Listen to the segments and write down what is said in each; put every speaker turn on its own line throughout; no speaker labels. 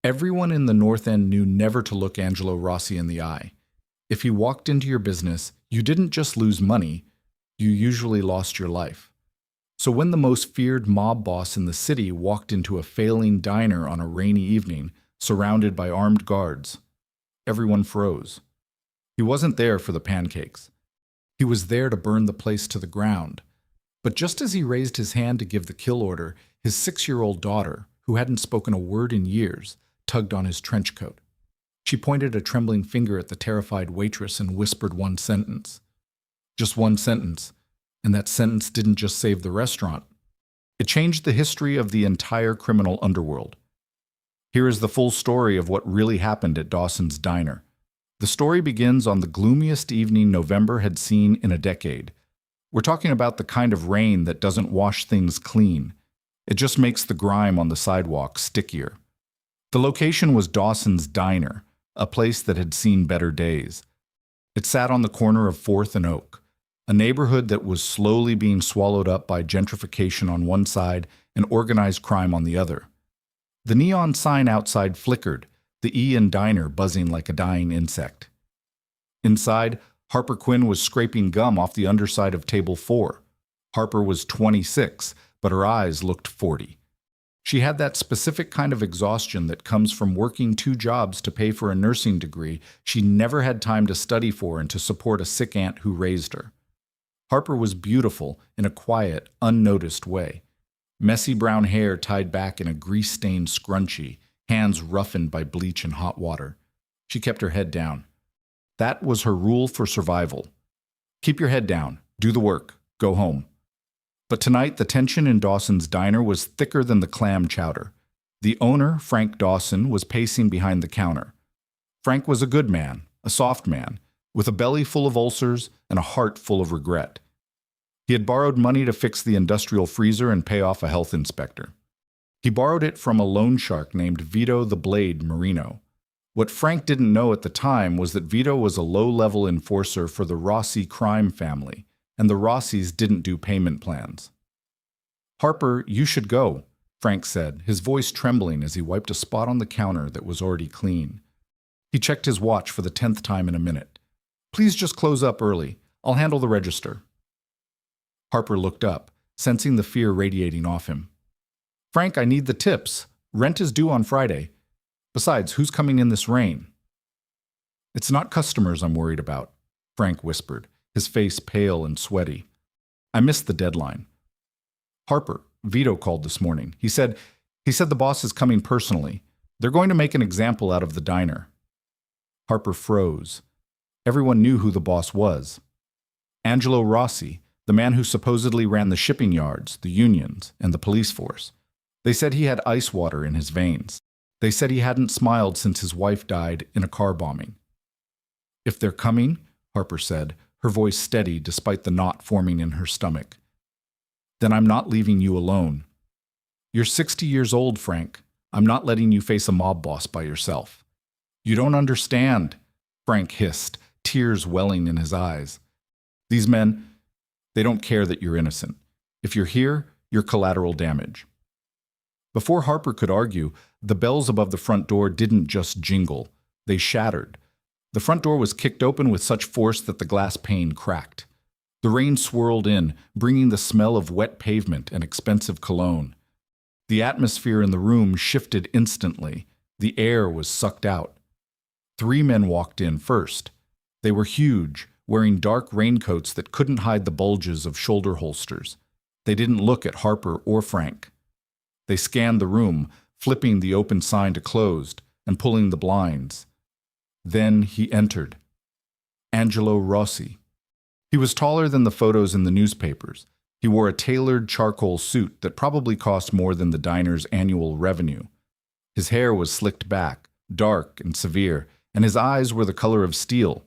Everyone in the North End knew never to look Angelo Rossi in the eye. If he walked into your business, you didn't just lose money, you usually lost your life. So when the most feared mob boss in the city walked into a failing diner on a rainy evening, surrounded by armed guards, everyone froze. He wasn't there for the pancakes. He was there to burn the place to the ground. But just as he raised his hand to give the kill order, his 6-year-old daughter, who hadn't spoken a word in years, tugged on his trench coat. She pointed a trembling finger at the terrified waitress and whispered one sentence. Just one sentence, and that sentence didn't just save the restaurant. It changed the history of the entire criminal underworld. Here is the full story of what really happened at Dawson's Diner. The story begins on the gloomiest evening November had seen in a decade. We're talking about the kind of rain that doesn't wash things clean. It just makes the grime on the sidewalk stickier. The location was Dawson's Diner, a place that had seen better days. It sat on the corner of 4th and Oak, a neighborhood that was slowly being swallowed up by gentrification on one side and organized crime on the other. The neon sign outside flickered, the E in diner buzzing like a dying insect. Inside, Harper Quinn was scraping gum off the underside of table 4. Harper was 26, but her eyes looked 40. She had that specific kind of exhaustion that comes from working 2 jobs to pay for a nursing degree she never had time to study for and to support a sick aunt who raised her. Harper was beautiful in a quiet, unnoticed way. Messy brown hair tied back in a grease-stained scrunchie, hands roughened by bleach and hot water. She kept her head down. That was her rule for survival. Keep your head down, do the work, go home. But tonight, the tension in Dawson's Diner was thicker than the clam chowder. The owner, Frank Dawson, was pacing behind the counter. Frank was a good man, a soft man, with a belly full of ulcers and a heart full of regret. He had borrowed money to fix the industrial freezer and pay off a health inspector. He borrowed it from a loan shark named Vito the Blade Marino. What Frank didn't know at the time was that Vito was a low-level enforcer for the Rossi crime family, and the Rossis didn't do payment plans. "Harper, you should go," Frank said, his voice trembling as he wiped a spot on the counter that was already clean. He checked his watch for the 10th time in a minute. "Please just close up early. I'll handle the register." Harper looked up, sensing the fear radiating off him. "Frank, I need the tips. Rent is due on Friday. Besides, who's coming in this rain?" "It's not customers I'm worried about," Frank whispered, his face pale and sweaty. "I missed the deadline." "Harper, Vito called this morning. He said the boss is coming personally. They're going to make an example out of the diner." Harper froze. Everyone knew who the boss was. Angelo Rossi, the man who supposedly ran the shipping yards, the unions, and the police force. They said he had ice water in his veins. They said he hadn't smiled since his wife died in a car bombing. "If they're coming," Harper said, her voice steady despite the knot forming in her stomach, "then I'm not leaving you alone. You're 60 years old, Frank. I'm not letting you face a mob boss by yourself." "You don't understand," Frank hissed, tears welling in his eyes. "These men, they don't care that you're innocent. If you're here, you're collateral damage." Before Harper could argue, the bells above the front door didn't just jingle, they shattered. The front door was kicked open with such force that the glass pane cracked. The rain swirled in, bringing the smell of wet pavement and expensive cologne. The atmosphere in the room shifted instantly. The air was sucked out. 3 men walked in first. They were huge, wearing dark raincoats that couldn't hide the bulges of shoulder holsters. They didn't look at Harper or Frank. They scanned the room, flipping the open sign to closed and pulling the blinds. Then he entered. Angelo Rossi. He was taller than the photos in the newspapers. He wore a tailored charcoal suit that probably cost more than the diner's annual revenue. His hair was slicked back, dark and severe, and his eyes were the color of steel.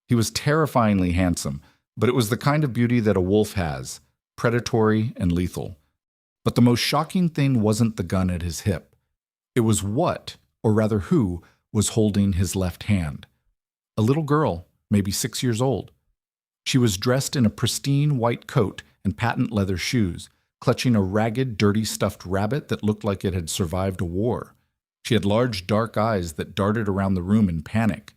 He was terrifyingly handsome, but it was the kind of beauty that a wolf has, predatory and lethal. But the most shocking thing wasn't the gun at his hip. It was what, or rather who, was holding his left hand. A little girl, maybe 6 years old. She was dressed in a pristine white coat and patent leather shoes, clutching a ragged, dirty stuffed rabbit that looked like it had survived a war. She had large dark eyes that darted around the room in panic.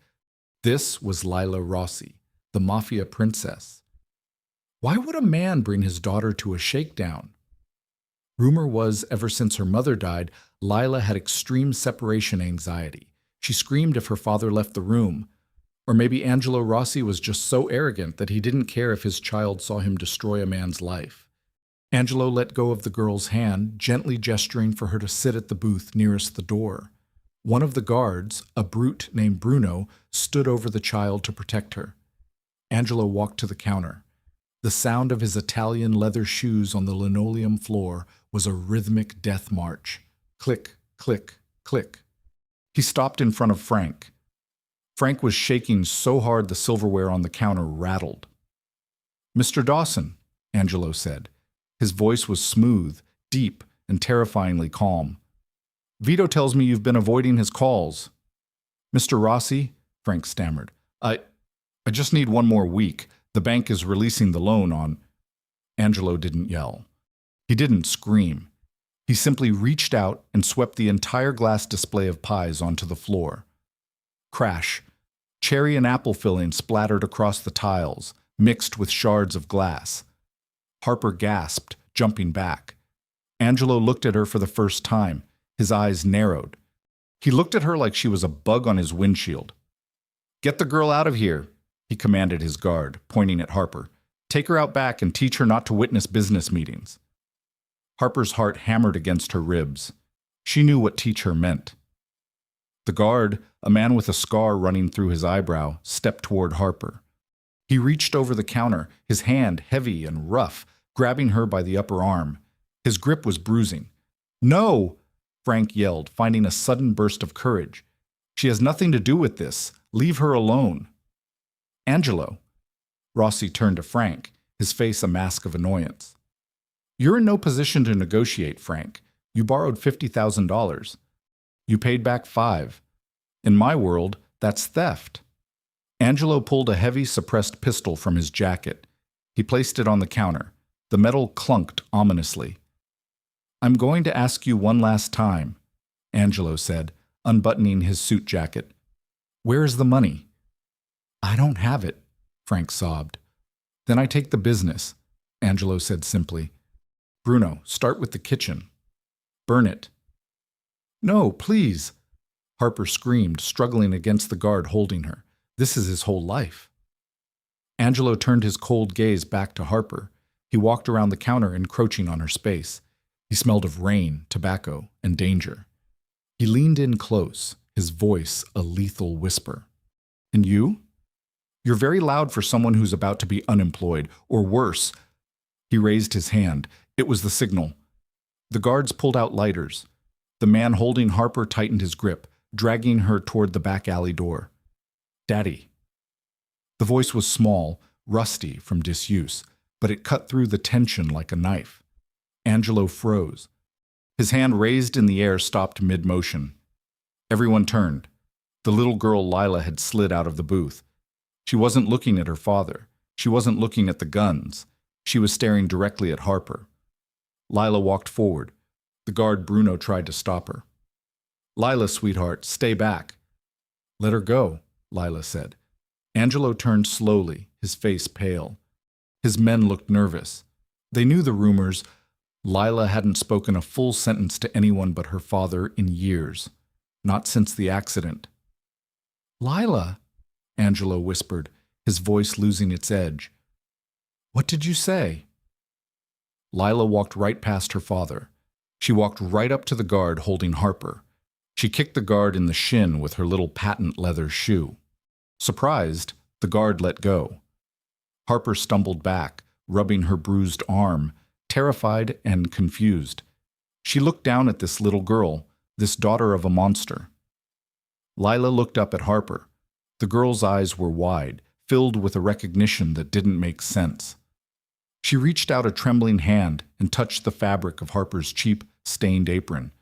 This was Lila Rossi, the mafia princess. Why would a man bring his daughter to a shakedown? Rumor was, ever since her mother died, Lila had extreme separation anxiety. She screamed if her father left the room. Or maybe Angelo Rossi was just so arrogant that he didn't care if his child saw him destroy a man's life. Angelo let go of the girl's hand, gently gesturing for her to sit at the booth nearest the door. One of the guards, a brute named Bruno, stood over the child to protect her. Angelo walked to the counter. The sound of his Italian leather shoes on the linoleum floor was a rhythmic death march. Click, click, click. He stopped in front of Frank. Frank was shaking so hard the silverware on the counter rattled. "Mr. Dawson," Angelo said. His voice was smooth, deep, and terrifyingly calm. "Vito tells me you've been avoiding his calls." "Mr. Rossi," Frank stammered, I just need one more week. The bank is releasing the loan on—" Angelo didn't yell. He didn't scream. He simply reached out and swept the entire glass display of pies onto the floor. Crash. Cherry and apple filling splattered across the tiles, mixed with shards of glass. Harper gasped, jumping back. Angelo looked at her for the first time. His eyes narrowed. He looked at her like she was a bug on his windshield. "Get the girl out of here," he commanded his guard, pointing at Harper. "Take her out back and teach her not to witness business meetings." Harper's heart hammered against her ribs. She knew what teach her meant. The guard, a man with a scar running through his eyebrow, stepped toward Harper. He reached over the counter, his hand heavy and rough, grabbing her by the upper arm. His grip was bruising. "No!" Frank yelled, finding a sudden burst of courage. "She has nothing to do with this. Leave her alone." "Angelo." Rossi turned to Frank, his face a mask of annoyance. "You're in no position to negotiate, Frank. You borrowed $50,000. You paid back $5,000. In my world, that's theft." Angelo pulled a heavy, suppressed pistol from his jacket. He placed it on the counter. The metal clunked ominously. "I'm going to ask you one last time," Angelo said, unbuttoning his suit jacket. "Where is the money?" "I don't have it," Frank sobbed. "Then I take the business," Angelo said simply. "Bruno, start with the kitchen. Burn it." "No, please," Harper screamed, struggling against the guard holding her. This is his whole life. Angelo turned his cold gaze back to Harper. He walked around the counter, encroaching on her space. He smelled of rain, tobacco, and danger. He leaned in close, his voice a lethal whisper. "And you? You're very loud for someone who's about to be unemployed, or worse." He raised his hand. It was the signal. The guards pulled out lighters. The man holding Harper tightened his grip, dragging her toward the back alley door. "Daddy." The voice was small, rusty from disuse, but it cut through the tension like a knife. Angelo froze. His hand raised in the air stopped mid-motion. Everyone turned. The little girl Lila had slid out of the booth. She wasn't looking at her father. She wasn't looking at the guns. She was staring directly at Harper. Lila walked forward. The guard Bruno tried to stop her. "Lila, sweetheart, stay back." "Let her go," Lila said. Angelo turned slowly, his face pale. His men looked nervous. They knew the rumors. Lila hadn't spoken a full sentence to anyone but her father in years, not since the accident. "Lila," Angelo whispered, his voice losing its edge. "What did you say?" Lila walked right past her father. She walked right up to the guard holding Harper. She kicked the guard in the shin with her little patent leather shoe. Surprised, the guard let go. Harper stumbled back, rubbing her bruised arm, terrified and confused. She looked down at this little girl, this daughter of a monster. Lila looked up at Harper. The girl's eyes were wide, filled with a recognition that didn't make sense. She reached out a trembling hand and touched the fabric of Harper's cheap, stained apron.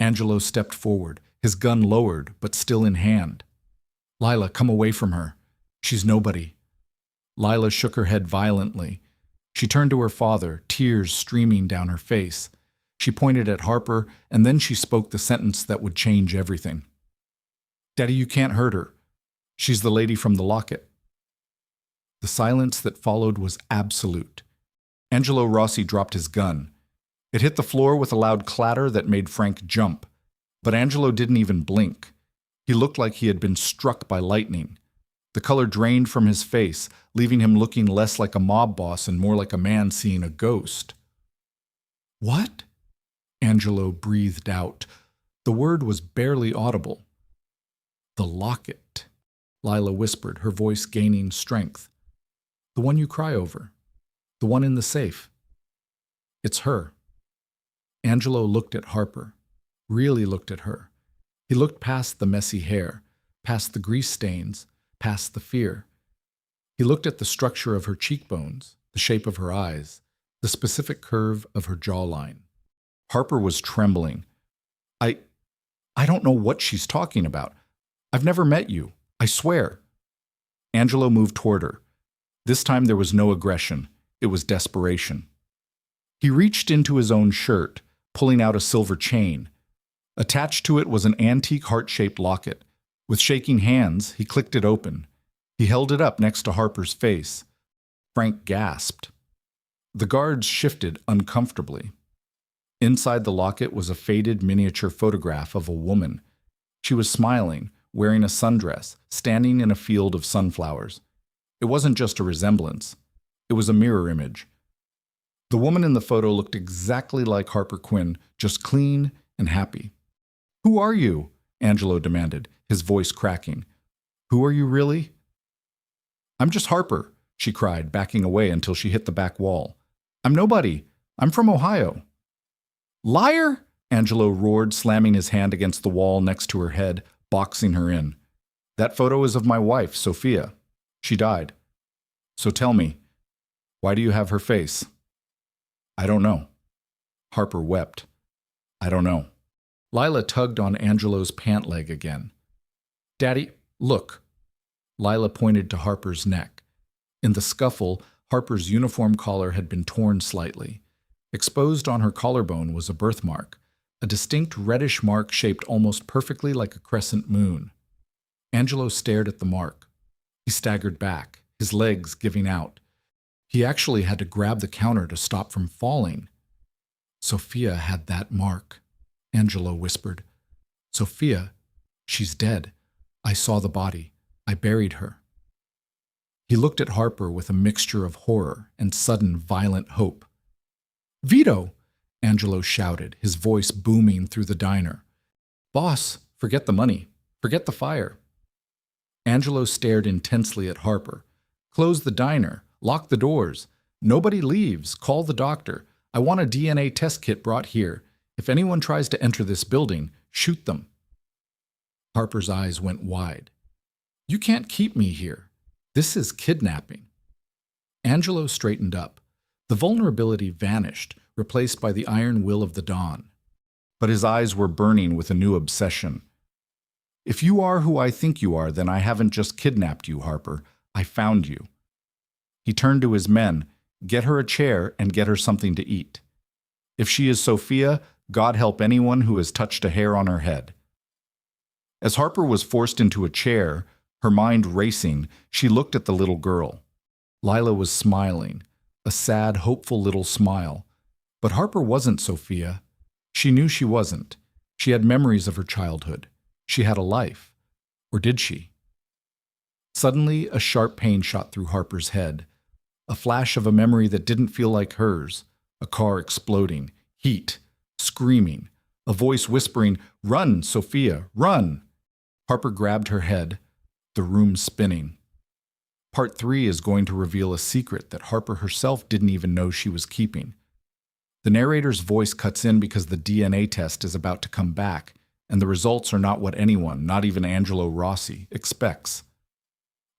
Angelo stepped forward, his gun lowered, but still in hand. "Lila, come away from her. She's nobody." Lila shook her head violently. She turned to her father, tears streaming down her face. She pointed at Harper, and then she spoke the sentence that would change everything. "Daddy, you can't hurt her. She's the lady from the locket." The silence that followed was absolute. Angelo Rossi dropped his gun. It hit the floor with a loud clatter that made Frank jump. But Angelo didn't even blink. He looked like he had been struck by lightning. The color drained from his face, leaving him looking less like a mob boss and more like a man seeing a ghost. "What?" Angelo breathed out. The word was barely audible. "The locket," Lila whispered, her voice gaining strength. "The one you cry over. The one in the safe. It's her." Angelo looked at Harper, really looked at her. He looked past the messy hair, past the grease stains, past the fear. He looked at the structure of her cheekbones, the shape of her eyes, the specific curve of her jawline. Harper was trembling. I don't know what she's talking about. I've never met you. I swear." Angelo moved toward her. This time there was no aggression. It was desperation. He reached into his own shirt, pulling out a silver chain. Attached to it was an antique heart-shaped locket. With shaking hands, he clicked it open. He held it up next to Harper's face. Frank gasped. The guards shifted uncomfortably. Inside the locket was a faded miniature photograph of a woman. She was smiling, wearing a sundress, standing in a field of sunflowers. It wasn't just a resemblance. It was a mirror image. The woman in the photo looked exactly like Harper Quinn, just clean and happy. "Who are you?" Angelo demanded, his voice cracking. "Who are you really?" "I'm just Harper," she cried, backing away until she hit the back wall. "I'm nobody. I'm from Ohio." "Liar!" Angelo roared, slamming his hand against the wall next to her head, boxing her in. "That photo is of my wife, Sophia. She died. So tell me, why do you have her face?" "I don't know." Harper wept. "I don't know." Lila tugged on Angelo's pant leg again. "Daddy, look." Lila pointed to Harper's neck. In the scuffle, Harper's uniform collar had been torn slightly. Exposed on her collarbone was a birthmark, a distinct reddish mark shaped almost perfectly like a crescent moon. Angelo stared at the mark. He staggered back, his legs giving out. He actually had to grab the counter to stop from falling. "Sophia had that mark," Angelo whispered. "Sophia, she's dead. I saw the body. I buried her." He looked at Harper with a mixture of horror and sudden violent hope. "Vito!" Angelo shouted, his voice booming through the diner. "Boss, forget the money. Forget the fire." Angelo stared intensely at Harper. "Close the diner. Lock the doors. Nobody leaves. Call the doctor. I want a DNA test kit brought here. If anyone tries to enter this building, shoot them." Harper's eyes went wide. "You can't keep me here. This is kidnapping." Angelo straightened up. The vulnerability vanished, replaced by the iron will of the dawn. But his eyes were burning with a new obsession. "If you are who I think you are, then I haven't just kidnapped you, Harper. I found you." He turned to his men. "Get her a chair and get her something to eat. If she is Sophia, God help anyone who has touched a hair on her head." As Harper was forced into a chair, her mind racing, she looked at the little girl. Lila was smiling, a sad, hopeful little smile. But Harper wasn't Sophia. She knew she wasn't. She had memories of her childhood. She had a life. Or did she? Suddenly, a sharp pain shot through Harper's head. A flash of a memory that didn't feel like hers. A car exploding. Heat. Screaming. A voice whispering, "Run, Sophia, run!" Harper grabbed her head. The room spinning. Part 3 is going to reveal a secret that Harper herself didn't even know she was keeping. The narrator's voice cuts in because the DNA test is about to come back, and the results are not what anyone, not even Angelo Rossi, expects.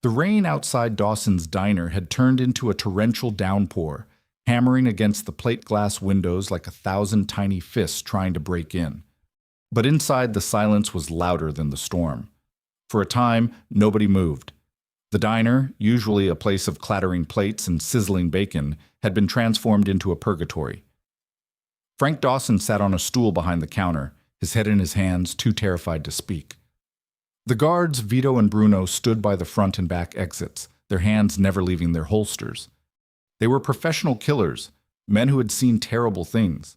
The rain outside Dawson's diner had turned into a torrential downpour, hammering against the plate glass windows like 1,000 tiny fists trying to break in. But inside, the silence was louder than the storm. For a time, nobody moved. The diner, usually a place of clattering plates and sizzling bacon, had been transformed into a purgatory. Frank Dawson sat on a stool behind the counter, his head in his hands, too terrified to speak. The guards, Vito and Bruno, stood by the front and back exits, their hands never leaving their holsters. They were professional killers, men who had seen terrible things.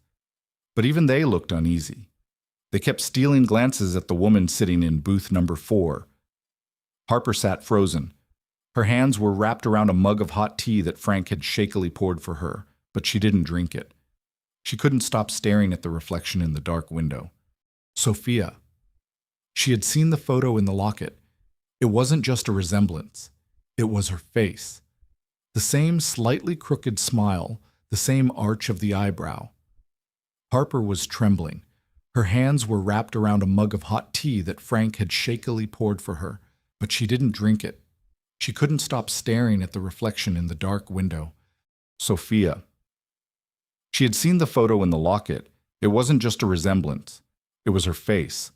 But even they looked uneasy. They kept stealing glances at the woman sitting in booth number 4. Harper sat frozen. Her hands were wrapped around a mug of hot tea that Frank had shakily poured for her, but she didn't drink it. She couldn't stop staring at the reflection in the dark window. Sophia. She had seen the photo in the locket. It wasn't just a resemblance. It was her face. The same slightly crooked smile, the same arch of the eyebrow. Harper was trembling. Her hands were wrapped around a mug of hot tea that Frank had shakily poured for her, but she didn't drink it. She couldn't stop staring at the reflection in the dark window. Sophia. She had seen the photo in the locket. It wasn't just a resemblance. It was her face.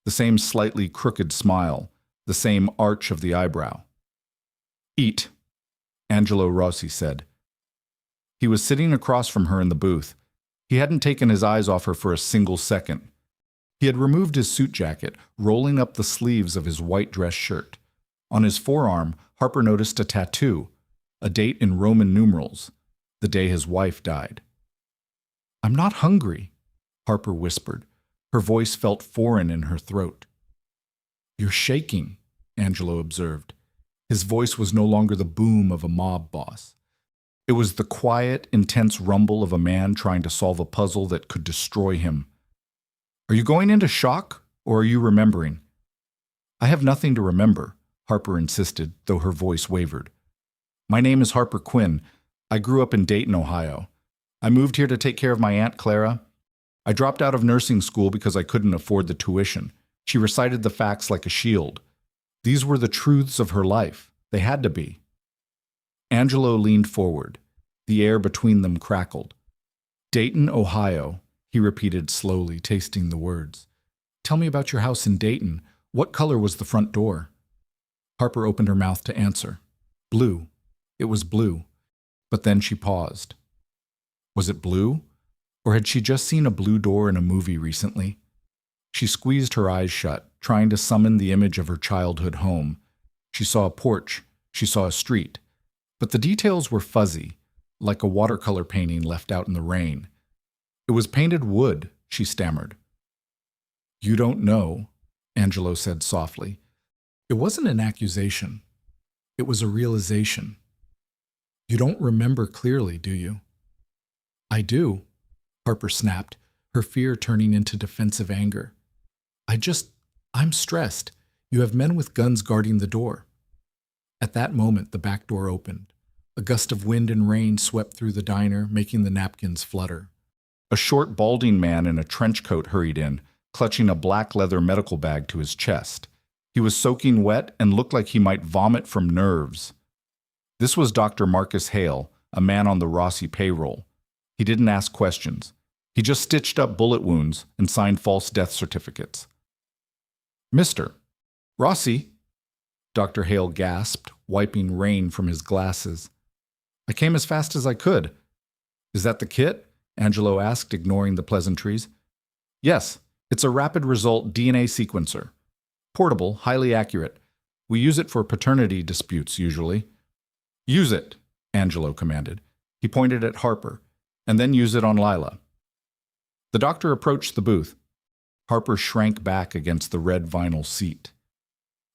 The same slightly crooked smile, the same arch of the eyebrow. Eat, Angelo Rossi said. He was sitting across from her in the booth. He hadn't taken his eyes off her for a single second. He had removed his suit jacket, rolling up the sleeves of his white dress shirt. On his forearm, Harper noticed a tattoo, a date in Roman numerals, the day his wife died. "I'm not hungry," Harper whispered. Her voice felt foreign in her throat. "You're shaking," Angelo observed. His voice was no longer the boom of a mob boss. It was the quiet, intense rumble of a man trying to solve a puzzle that could destroy him. "Are you going into shock, or are you remembering?" "I have nothing to remember," Harper insisted, though her voice wavered. "My name is Harper Quinn. I grew up in Dayton, Ohio. I moved here to take care of my Aunt Clara. I dropped out of nursing school because I couldn't afford the tuition. She recited the facts like a shield. These were the truths of her life. They had to be." Angelo leaned forward. The air between them crackled. "Dayton, Ohio," he repeated slowly, tasting the words. "Tell me about your house in Dayton. What color was the front door?" Harper opened her mouth to answer. "Blue. It was blue." But then she paused. Was it blue? Or had she just seen a blue door in a movie recently? She squeezed her eyes shut, trying to summon the image of her childhood home. She saw a porch. She saw a street. But the details were fuzzy, like a watercolor painting left out in the rain. "It was painted wood," she stammered. "You don't know," Angelo said softly. "It wasn't an accusation. It was a realization. You don't remember clearly, do you?" "I do," Harper snapped, her fear turning into defensive anger. I'm stressed. You have men with guns guarding the door." At that moment, the back door opened. A gust of wind and rain swept through the diner, making the napkins flutter. A short, balding man in a trench coat hurried in, clutching a black leather medical bag to his chest. He was soaking wet and looked like he might vomit from nerves. This was Dr. Marcus Hale, a man on the Rossi payroll. He didn't ask questions. He just stitched up bullet wounds and signed false death certificates. "Mr. Rossi," Dr. Hale gasped, wiping rain from his glasses. "I came as fast as I could." "Is that the kit?" Angelo asked, ignoring the pleasantries. "Yes, it's a rapid result DNA sequencer. Portable, highly accurate. We use it for paternity disputes, usually." "Use it," Angelo commanded. He pointed at Harper. "And then use it on Lila." The doctor approached the booth. Harper shrank back against the red vinyl seat.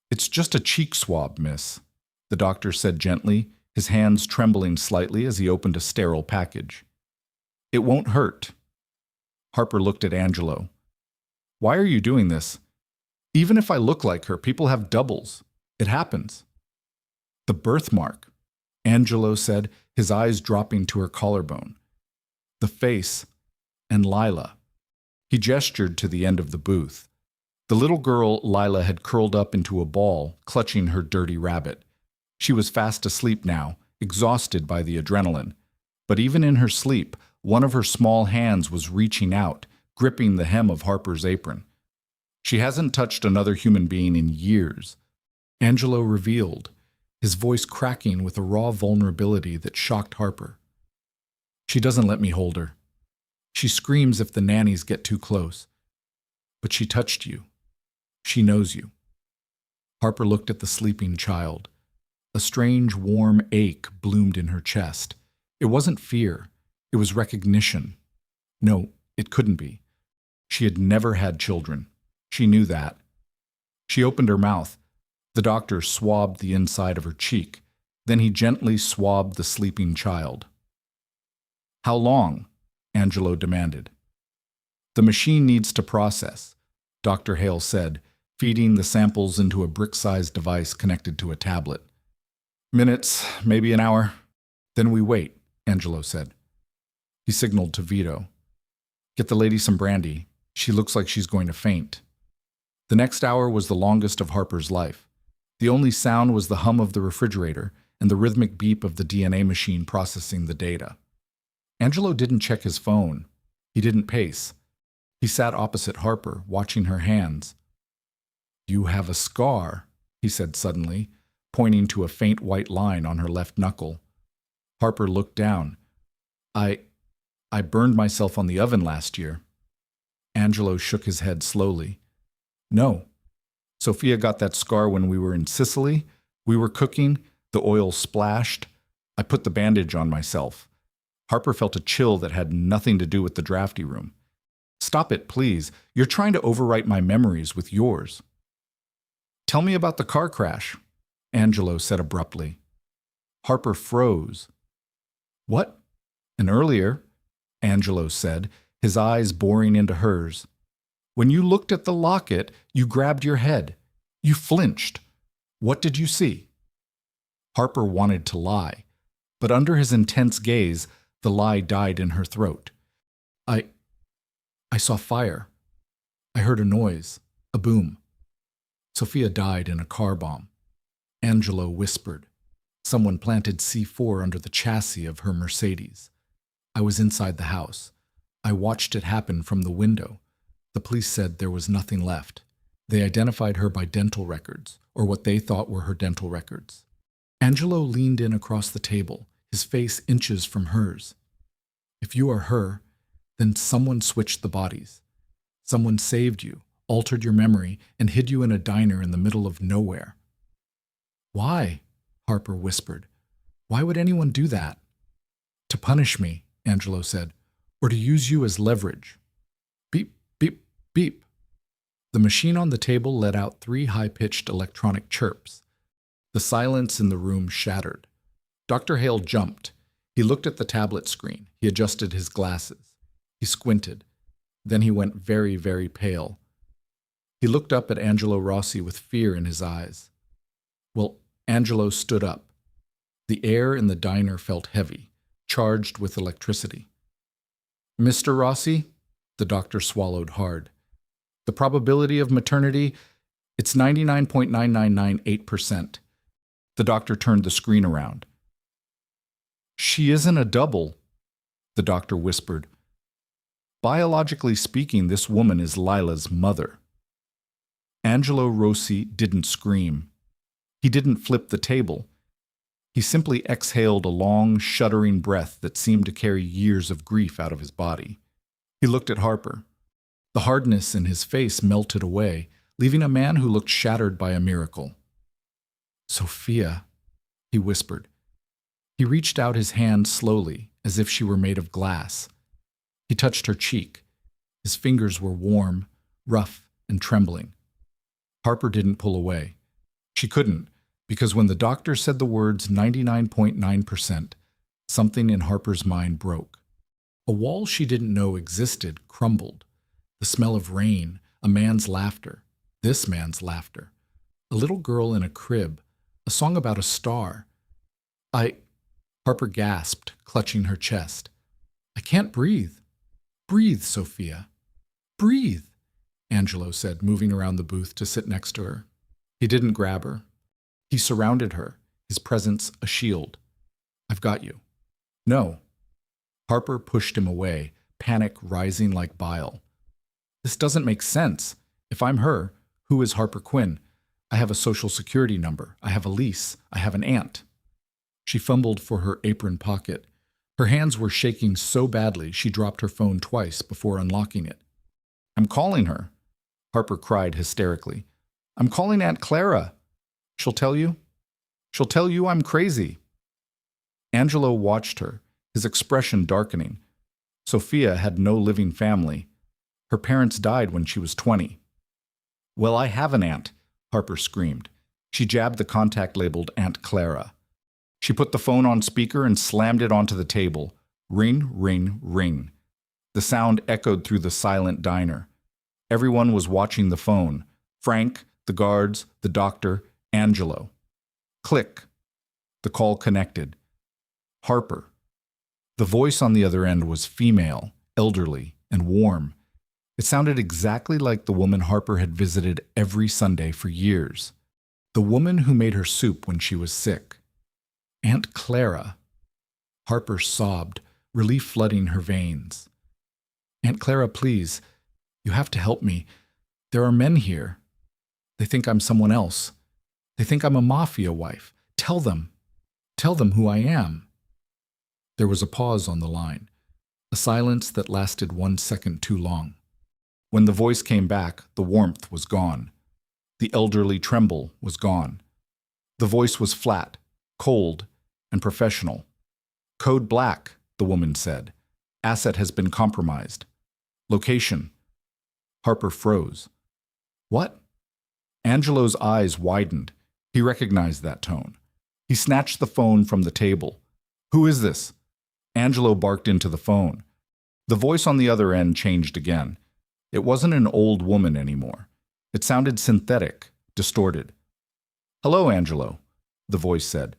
"It's just a cheek swab, miss," the doctor said gently, his hands trembling slightly as he opened a sterile package. "It won't hurt." Harper looked at Angelo. "Why are you doing this? Even if I look like her, people have doubles. It happens." "The birthmark," Angelo said, his eyes dropping to her collarbone. "The face, and Lila." He gestured to the end of the booth. The little girl Lila had curled up into a ball, clutching her dirty rabbit. She was fast asleep now, exhausted by the adrenaline. But even in her sleep, one of her small hands was reaching out, gripping the hem of Harper's apron. "She hasn't touched another human being in years," Angelo revealed, his voice cracking with a raw vulnerability that shocked Harper. "She doesn't let me hold her." She screams if the nannies get too close. But she touched you. She knows you. Harper looked at the sleeping child. A strange, warm ache bloomed in her chest. It wasn't fear. It was recognition. No, it couldn't be. She had never had children. She knew that. She opened her mouth. The doctor swabbed the inside of her cheek. Then he gently swabbed the sleeping child. "How long?" Angelo demanded. "The machine needs to process," Dr. Hale said, feeding the samples into a brick-sized device connected to a tablet. "Minutes, maybe an hour. Then we wait," Angelo said. He signaled to Vito. "Get the lady some brandy. She looks like she's going to faint." The next hour was the longest of Harper's life. The only sound was the hum of the refrigerator and the rhythmic beep of the DNA machine processing the data. Angelo didn't check his phone. He didn't pace. He sat opposite Harper, watching her hands. "You have a scar," he said suddenly, pointing to a faint white line on her left knuckle. Harper looked down. I burned myself on the oven last year." Angelo shook his head slowly. "No. Sophia got that scar when we were in Sicily. We were cooking. The oil splashed. I put the bandage on myself." Harper felt a chill that had nothing to do with the drafty room. "Stop it, please. You're trying to overwrite my memories with yours." "Tell me about the car crash," Angelo said abruptly. Harper froze. "What?" "And earlier," Angelo said, his eyes boring into hers. "When you looked at the locket, you grabbed your head. You flinched. What did you see?" Harper wanted to lie, but under his intense gaze, the lie died in her throat. I saw fire. I heard a noise, a boom. Sophia died in a car bomb." Angelo whispered. "Someone planted C4 under the chassis of her Mercedes. I was inside the house. I watched it happen from the window. The police said there was nothing left. They identified her by dental records, or what they thought were her dental records." Angelo leaned in across the table, his face inches from hers. "If you are her, then someone switched the bodies. Someone saved you, altered your memory, and hid you in a diner in the middle of nowhere." "Why?" Harper whispered. "Why would anyone do that?" "To punish me," Angelo said, "or to use you as leverage." Beep, beep, beep. The machine on the table let out 3 high-pitched electronic chirps. The silence in the room shattered. Dr. Hale jumped. He looked at the tablet screen. He adjusted his glasses. He squinted. Then he went very, very pale. He looked up at Angelo Rossi with fear in his eyes. Well, Angelo stood up. The air in the diner felt heavy, charged with electricity. "Mr. Rossi?" The doctor swallowed hard. "The probability of maternity, it's 99.9998%. The doctor turned the screen around. "She isn't a double," the doctor whispered. "Biologically speaking, this woman is Lila's mother." Angelo Rossi didn't scream. He didn't flip the table. He simply exhaled a long, shuddering breath that seemed to carry years of grief out of his body. He looked at Harper. The hardness in his face melted away, leaving a man who looked shattered by a miracle. "Sophia," he whispered. He reached out his hand slowly, as if she were made of glass. He touched her cheek. His fingers were warm, rough, and trembling. Harper didn't pull away. She couldn't, because when the doctor said the words 99.9%, something in Harper's mind broke. A wall she didn't know existed crumbled. The smell of rain, a man's laughter, this man's laughter, a little girl in a crib, a song about a star. Harper gasped, clutching her chest. "I can't breathe. Breathe, Sophia. Breathe," Angelo said, moving around the booth to sit next to her. He didn't grab her. He surrounded her, his presence a shield. "I've got you." "No." Harper pushed him away, panic rising like bile. "This doesn't make sense. If I'm her, who is Harper Quinn? I have a social security number. I have a lease. I have an aunt." She fumbled for her apron pocket. Her hands were shaking so badly she dropped her phone twice before unlocking it. "I'm calling her," Harper cried hysterically. "I'm calling Aunt Clara. She'll tell you? She'll tell you I'm crazy." Angelo watched her, his expression darkening. Sophia had no living family. Her parents died when she was 20. "Well, I have an aunt," Harper screamed. She jabbed the contact labeled Aunt Clara. She put the phone on speaker and slammed it onto the table. Ring, ring, ring. The sound echoed through the silent diner. Everyone was watching the phone. Frank, the guards, the doctor, Angelo. Click. The call connected. Harper. The voice on the other end was female, elderly, and warm. It sounded exactly like the woman Harper had visited every Sunday for years. The woman who made her soup when she was sick. Aunt Clara. Harper sobbed, relief flooding her veins. "Aunt Clara, please. You have to help me. There are men here. They think I'm someone else. They think I'm a mafia wife. Tell them. Tell them who I am." There was a pause on the line, a silence that lasted 1 second too long. When the voice came back, the warmth was gone. The elderly tremble was gone. The voice was flat, cold, and professional. "Code black," the woman said. "Asset has been compromised. Location." Harper froze. "What?" Angelo's eyes widened. He recognized that tone. He snatched the phone from the table. "Who is this?" Angelo barked into the phone. The voice on the other end changed again. It wasn't an old woman anymore. It sounded synthetic, distorted. "Hello, Angelo," the voice said.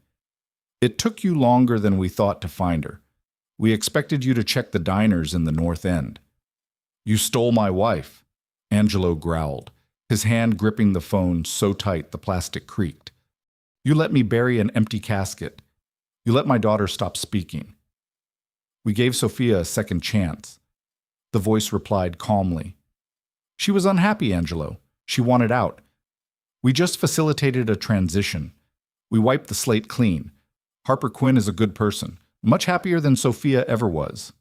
"It took you longer than we thought to find her. We expected you to check the diners in the North End." "You stole my wife," Angelo growled, his hand gripping the phone so tight the plastic creaked. "You let me bury an empty casket. You let my daughter stop speaking." "We gave Sophia a second chance," the voice replied calmly. "She was unhappy, Angelo. She wanted out. We just facilitated a transition. We wiped the slate clean. Harper Quinn is a good person, much happier than Sophia ever was."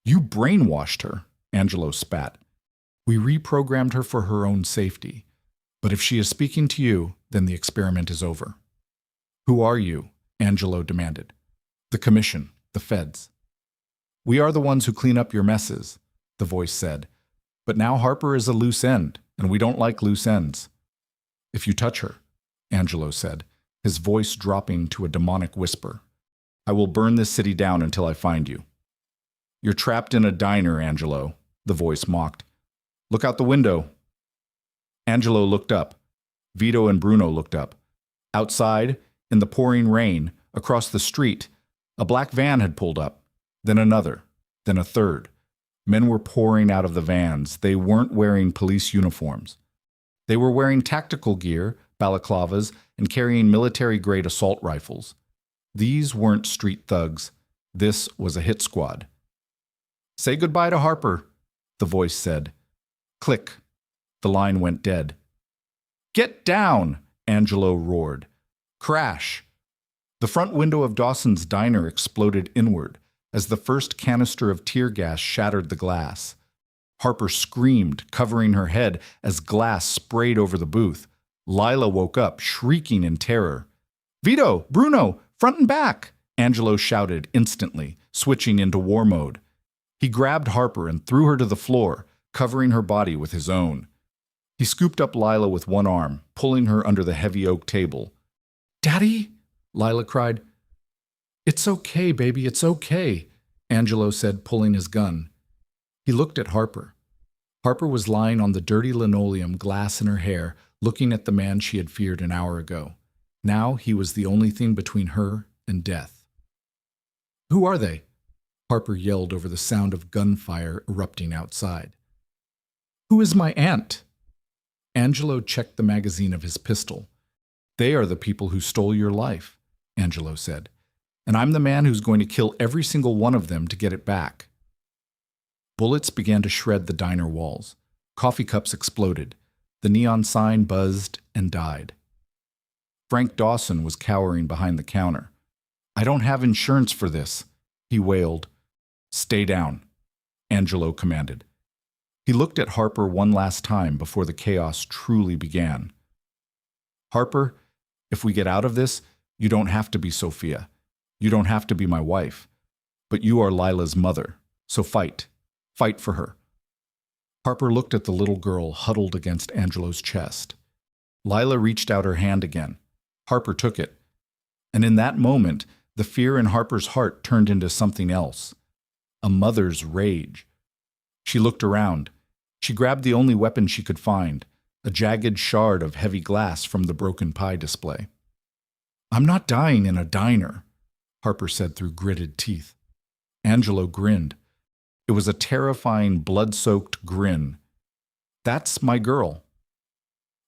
"You brainwashed her," Angelo spat. "We reprogrammed her for her own safety. But if she is speaking to you, then the experiment is over." "Who are you?" Angelo demanded. "The commission, the feds." "We are the ones who clean up your messes," the voice said. "But now Harper is a loose end, and we don't like loose ends." "If you touch her," Angelo said, his voice dropping to a demonic whisper, "I will burn this city down until I find you." "You're trapped in a diner, Angelo," the voice mocked. "Look out the window." Angelo looked up. Vito and Bruno looked up. Outside, in the pouring rain, across the street, a black van had pulled up. Then another, then a third. Men were pouring out of the vans. They weren't wearing police uniforms. They were wearing tactical gear, balaclavas, and carrying military-grade assault rifles. These weren't street thugs. This was a hit squad. "Say goodbye to Harper," the voice said. Click. The line went dead. "Get down!" Angelo roared. Crash! The front window of Dawson's diner exploded inward as the first canister of tear gas shattered the glass. Harper screamed, covering her head as glass sprayed over the booth. Lila woke up, shrieking in terror. "Vito! Bruno! Front and back!" Angelo shouted instantly, switching into war mode. He grabbed Harper and threw her to the floor, covering her body with his own. He scooped up Lila with one arm, pulling her under the heavy oak table. "Daddy!" Lila cried. "It's okay, baby, it's okay," Angelo said, pulling his gun. He looked at Harper. Harper was lying on the dirty linoleum, glass in her hair, looking at the man she had feared an hour ago. Now he was the only thing between her and death. "Who are they?" Harper yelled over the sound of gunfire erupting outside. "Who is my aunt?" Angelo checked the magazine of his pistol. "They are the people who stole your life," Angelo said. "And I'm the man who's going to kill every single one of them to get it back." Bullets began to shred the diner walls. Coffee cups exploded. The neon sign buzzed and died. Frank Dawson was cowering behind the counter. "I don't have insurance for this," he wailed. "Stay down," Angelo commanded. He looked at Harper one last time before the chaos truly began. "Harper, if we get out of this, you don't have to be Sophia. You don't have to be my wife. But you are Lila's mother, so fight. Fight for her." Harper looked at the little girl huddled against Angelo's chest. Lila reached out her hand again. Harper took it. And in that moment, the fear in Harper's heart turned into something else. A mother's rage. She looked around. She grabbed the only weapon she could find, a jagged shard of heavy glass from the broken pie display. "I'm not dying in a diner," Harper said through gritted teeth. Angelo grinned. It was a terrifying, blood-soaked grin. "That's my girl."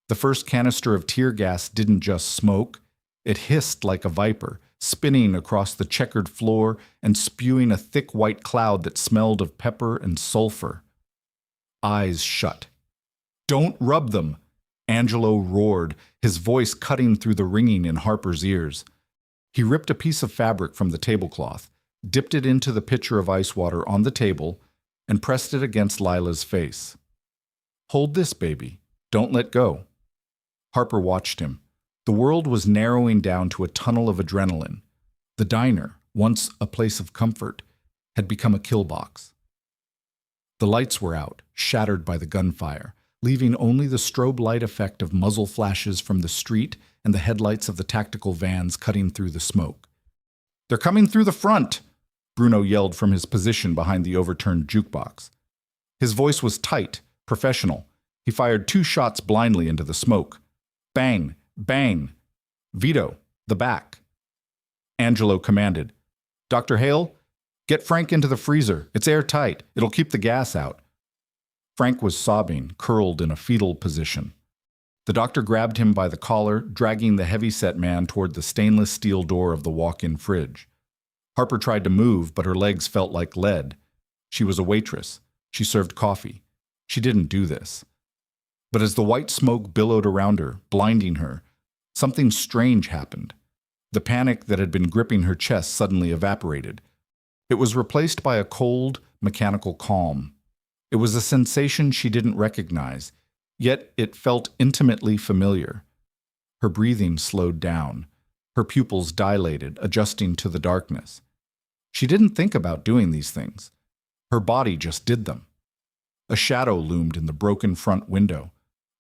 The first canister of tear gas didn't just smoke. It hissed like a viper, spinning across the checkered floor and spewing a thick white cloud that smelled of pepper and sulfur. Eyes shut. "Don't rub them!" Angelo roared, his voice cutting through the ringing in Harper's ears. He ripped a piece of fabric from the tablecloth, dipped it into the pitcher of ice water on the table, and pressed it against Lila's face. "Hold this, baby. Don't let go." Harper watched him. The world was narrowing down to a tunnel of adrenaline. The diner, once a place of comfort, had become a kill box. The lights were out, shattered by the gunfire, leaving only the strobe light effect of muzzle flashes from the street and the headlights of the tactical vans cutting through the smoke. "They're coming through the front!" Bruno yelled from his position behind the overturned jukebox. His voice was tight, professional. He fired 2 shots blindly into the smoke. Bang! Bang! "Vito, the back." Angelo commanded. "Dr. Hale, get Frank into the freezer. It's airtight. It'll keep the gas out." Frank was sobbing, curled in a fetal position. The doctor grabbed him by the collar, dragging the heavy-set man toward the stainless steel door of the walk-in fridge. Harper tried to move, but her legs felt like lead. She was a waitress. She served coffee. She didn't do this. But as the white smoke billowed around her, blinding her, something strange happened. The panic that had been gripping her chest suddenly evaporated. It was replaced by a cold, mechanical calm. It was a sensation she didn't recognize, yet it felt intimately familiar. Her breathing slowed down. Her pupils dilated, adjusting to the darkness. She didn't think about doing these things. Her body just did them. A shadow loomed in the broken front window.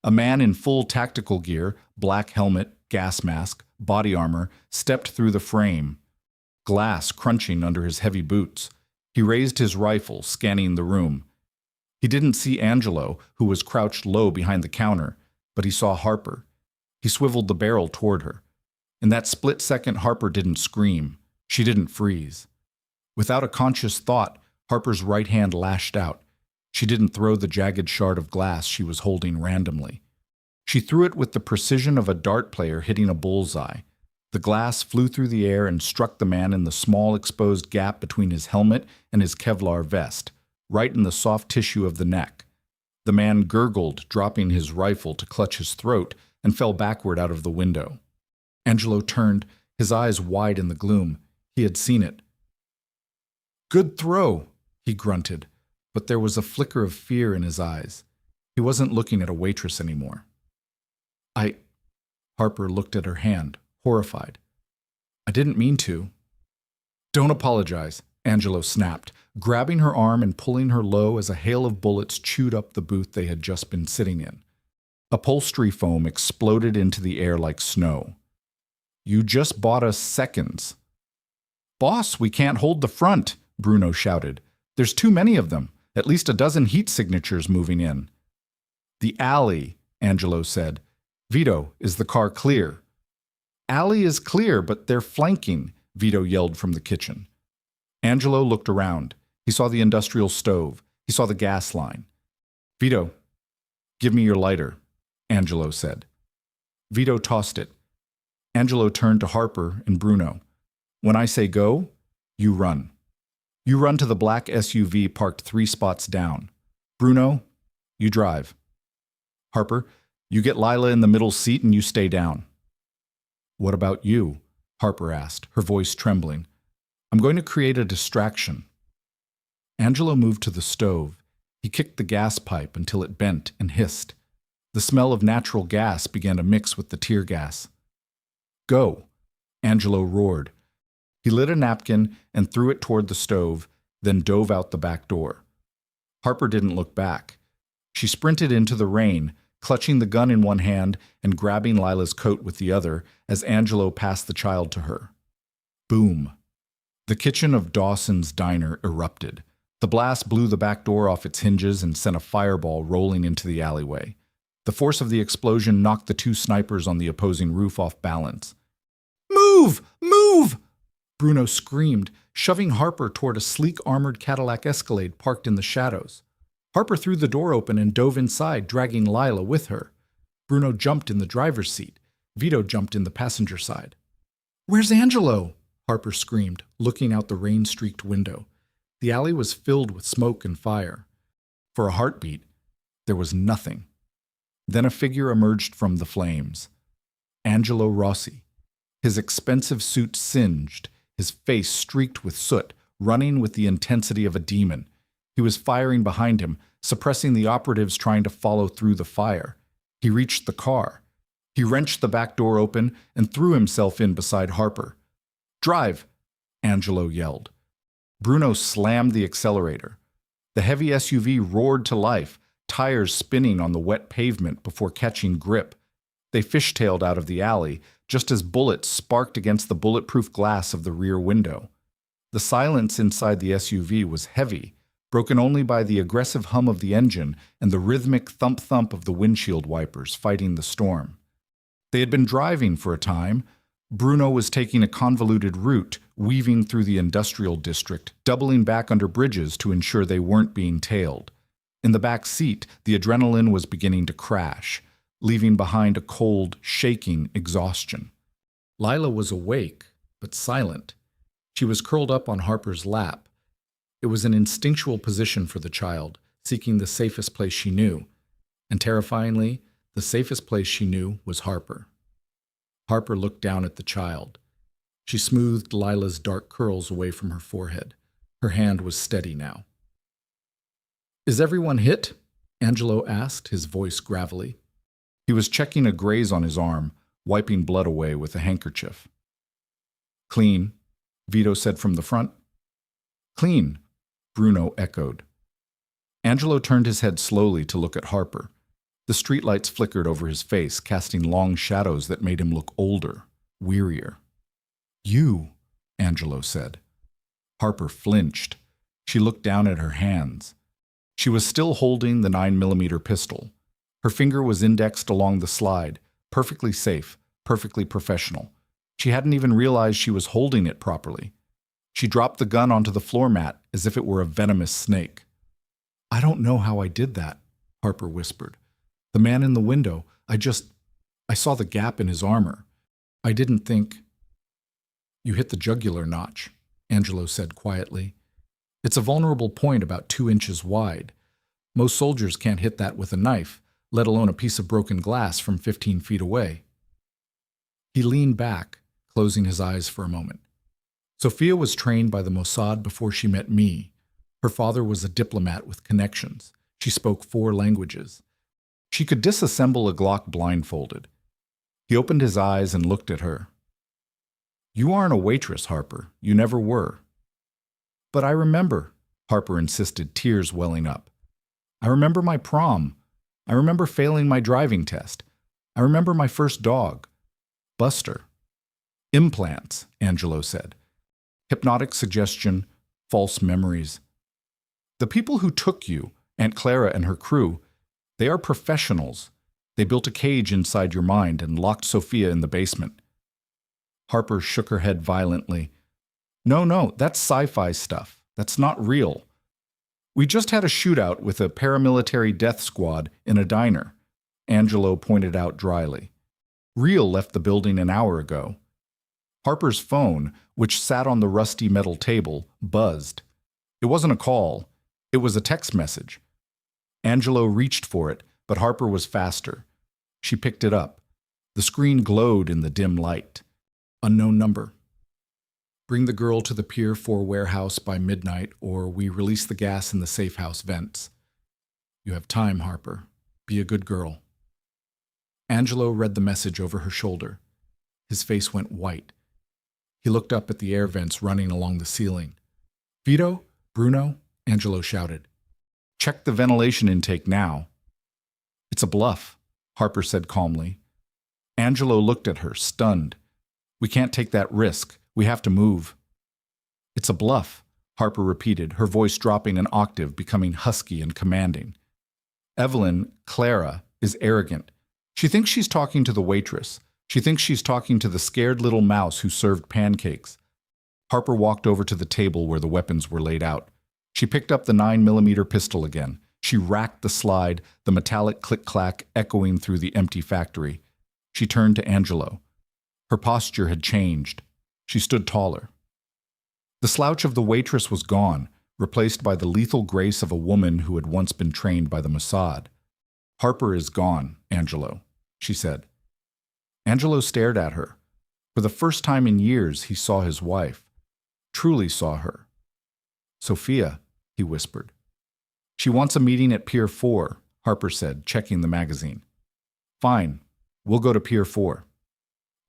A man in full tactical gear, black helmet, gas mask, body armor, stepped through the frame. Glass crunching under his heavy boots. He raised his rifle, scanning the room. He didn't see Angelo, who was crouched low behind the counter, but he saw Harper. He swiveled the barrel toward her. In that split second, Harper didn't scream. She didn't freeze. Without a conscious thought, Harper's right hand lashed out. She didn't throw the jagged shard of glass she was holding randomly. She threw it with the precision of a dart player hitting a bullseye. The glass flew through the air and struck the man in the small exposed gap between his helmet and his Kevlar vest, right in the soft tissue of the neck. The man gurgled, dropping his rifle to clutch his throat, and fell backward out of the window. Angelo turned, his eyes wide in the gloom. He had seen it. "Good throw," he grunted, but there was a flicker of fear in his eyes. He wasn't looking at a waitress anymore. Harper looked at her hand, horrified. "I didn't mean to." "Don't apologize," Angelo snapped, grabbing her arm and pulling her low as a hail of bullets chewed up the booth they had just been sitting in. Upholstery foam exploded into the air like snow. "You just bought us seconds." "Boss, we can't hold the front," Bruno shouted. "There's too many of them, at least a dozen heat signatures moving in." "The alley," Angelo said. "Vito, is the car clear?" "Alley is clear, but they're flanking," Vito yelled from the kitchen. Angelo looked around. He saw the industrial stove. He saw the gas line. "Vito, give me your lighter," Angelo said. Vito tossed it. Angelo turned to Harper and Bruno. "When I say go, you run. You run to the black SUV parked 3 spots down. Bruno, you drive. Harper, you get Lila in the middle seat and you stay down." "What about you?" Harper asked, her voice trembling. I'm going to create a distraction. Angelo moved to the stove. He kicked the gas pipe until it bent and hissed. The smell of natural gas began to mix with the tear gas. Go, Angelo roared. He lit a napkin and threw it toward the stove, then dove out the back door. Harper didn't look back. She sprinted into the rain, clutching the gun in one hand and grabbing Lila's coat with the other as Angelo passed the child to her. Boom. The kitchen of Dawson's Diner erupted. The blast blew the back door off its hinges and sent a fireball rolling into the alleyway. The force of the explosion knocked the two snipers on the opposing roof off balance. Move! Move! Bruno screamed, shoving Harper toward a sleek armored Cadillac Escalade parked in the shadows. Harper threw the door open and dove inside, dragging Lila with her. Bruno jumped in the driver's seat. Vito jumped in the passenger side. Where's Angelo? Harper screamed, looking out the rain-streaked window. The alley was filled with smoke and fire. For a heartbeat, there was nothing. Then a figure emerged from the flames. Angelo Rossi. His expensive suit singed, his face streaked with soot, running with the intensity of a demon. He was firing behind him, suppressing the operatives trying to follow through the fire. He reached the car. He wrenched the back door open and threw himself in beside Harper. Drive, Angelo yelled. Bruno slammed the accelerator. The heavy SUV roared to life, tires spinning on the wet pavement before catching grip. They fishtailed out of the alley, just as bullets sparked against the bulletproof glass of the rear window. The silence inside the SUV was heavy, broken only by the aggressive hum of the engine and the rhythmic thump-thump of the windshield wipers fighting the storm. They had been driving for a time. Bruno was taking a convoluted route, weaving through the industrial district, doubling back under bridges to ensure they weren't being tailed. In the back seat, the adrenaline was beginning to crash, leaving behind a cold, shaking exhaustion. Lila was awake, but silent. She was curled up on Harper's lap. It was an instinctual position for the child, seeking the safest place she knew. And terrifyingly, the safest place she knew was Harper. Harper looked down at the child. She smoothed Lila's dark curls away from her forehead. Her hand was steady now. Is everyone hit? Angelo asked, his voice gravelly. He was checking a graze on his arm, wiping blood away with a handkerchief. Clean, Vito said from the front. Clean, Bruno echoed. Angelo turned his head slowly to look at Harper. The streetlights flickered over his face, casting long shadows that made him look older, wearier. You, Angelo said. Harper flinched. She looked down at her hands. She was still holding the 9mm pistol. Her finger was indexed along the slide, perfectly safe, perfectly professional. She hadn't even realized she was holding it properly. She dropped the gun onto the floor mat as if it were a venomous snake. I don't know how I did that, Harper whispered. The man in the window, I saw the gap in his armor. I didn't think. You hit the jugular notch, Angelo said quietly. It's a vulnerable point about 2 inches wide. Most soldiers can't hit that with a knife, let alone a piece of broken glass from 15 feet away. He leaned back, closing his eyes for a moment. Sophia was trained by the Mossad before she met me. Her father was a diplomat with connections. She spoke 4 languages. She could disassemble a Glock blindfolded. He opened his eyes and looked at her. You aren't a waitress, Harper. You never were. But I remember, Harper insisted, tears welling up. I remember my prom. I remember failing my driving test. I remember my first dog. Buster. Implants, Angelo said. Hypnotic suggestion, false memories. The people who took you, Aunt Clara and her crew, they are professionals. They built a cage inside your mind and locked Sophia in the basement. Harper shook her head violently. No, that's sci-fi stuff. That's not real. We just had a shootout with a paramilitary death squad in a diner, Angelo pointed out dryly. Real left the building an hour ago. Harper's phone, which sat on the rusty metal table, buzzed. It wasn't a call. It was a text message. Angelo reached for it, but Harper was faster. She picked it up. The screen glowed in the dim light. Unknown number. Bring the girl to the Pier 4 warehouse by midnight, or we release the gas in the safe house vents. You have time, Harper. Be a good girl. Angelo read the message over her shoulder. His face went white. He looked up at the air vents running along the ceiling. Vito? Bruno? Angelo shouted. Check the ventilation intake now. It's a bluff, Harper said calmly. Angelo looked at her, stunned. We can't take that risk. We have to move. It's a bluff, Harper repeated, her voice dropping an octave, becoming husky and commanding. Evelyn, Clara, is arrogant. She thinks she's talking to the waitress. She thinks she's talking to the scared little mouse who served pancakes. Harper walked over to the table where the weapons were laid out. She picked up the 9mm pistol again. She racked the slide, the metallic click-clack echoing through the empty factory. She turned to Angelo. Her posture had changed. She stood taller. The slouch of the waitress was gone, replaced by the lethal grace of a woman who had once been trained by the Mossad. Harper is gone, Angelo, she said. Angelo stared at her. For the first time in years, he saw his wife. Truly saw her. Sophia, he whispered. She wants a meeting at Pier 4, Harper said, checking the magazine. Fine, we'll go to Pier 4.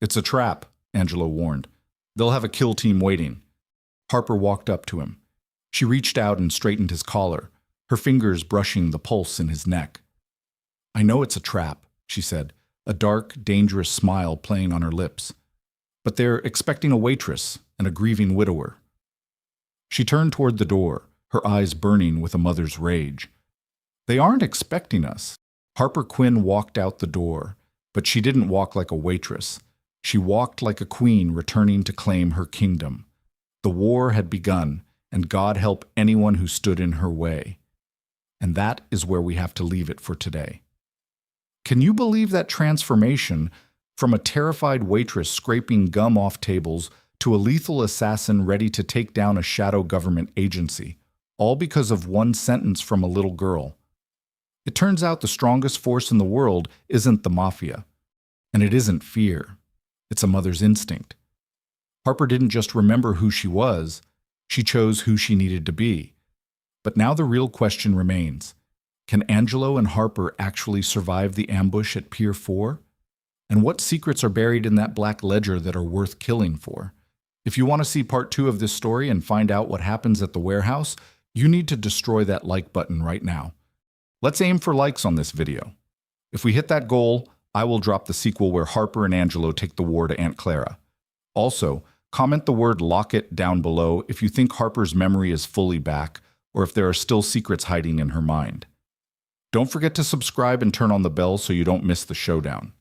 It's a trap, Angelo warned. They'll have a kill team waiting. Harper walked up to him. She reached out and straightened his collar, her fingers brushing the pulse in his neck. I know it's a trap, she said, a dark, dangerous smile playing on her lips. But they're expecting a waitress and a grieving widower. She turned toward the door, her eyes burning with a mother's rage. They aren't expecting us. Harper Quinn walked out the door, but she didn't walk like a waitress. She walked like a queen returning to claim her kingdom. The war had begun, and God help anyone who stood in her way. And that is where we have to leave it for today. Can you believe that transformation from a terrified waitress scraping gum off tables to a lethal assassin ready to take down a shadow government agency, all because of one sentence from a little girl? It turns out the strongest force in the world isn't the mafia, and it isn't fear. It's a mother's instinct. Harper didn't just remember who she was, she chose who she needed to be. But now the real question remains. Can Angelo and Harper actually survive the ambush at Pier 4? And what secrets are buried in that black ledger that are worth killing for? If you want to see part 2 of this story and find out what happens at the warehouse, you need to destroy that like button right now. Let's aim for likes on this video. If we hit that goal, I will drop the sequel where Harper and Angelo take the war to Aunt Clara. Also, comment the word locket down below if you think Harper's memory is fully back or if there are still secrets hiding in her mind. Don't forget to subscribe and turn on the bell so you don't miss the showdown.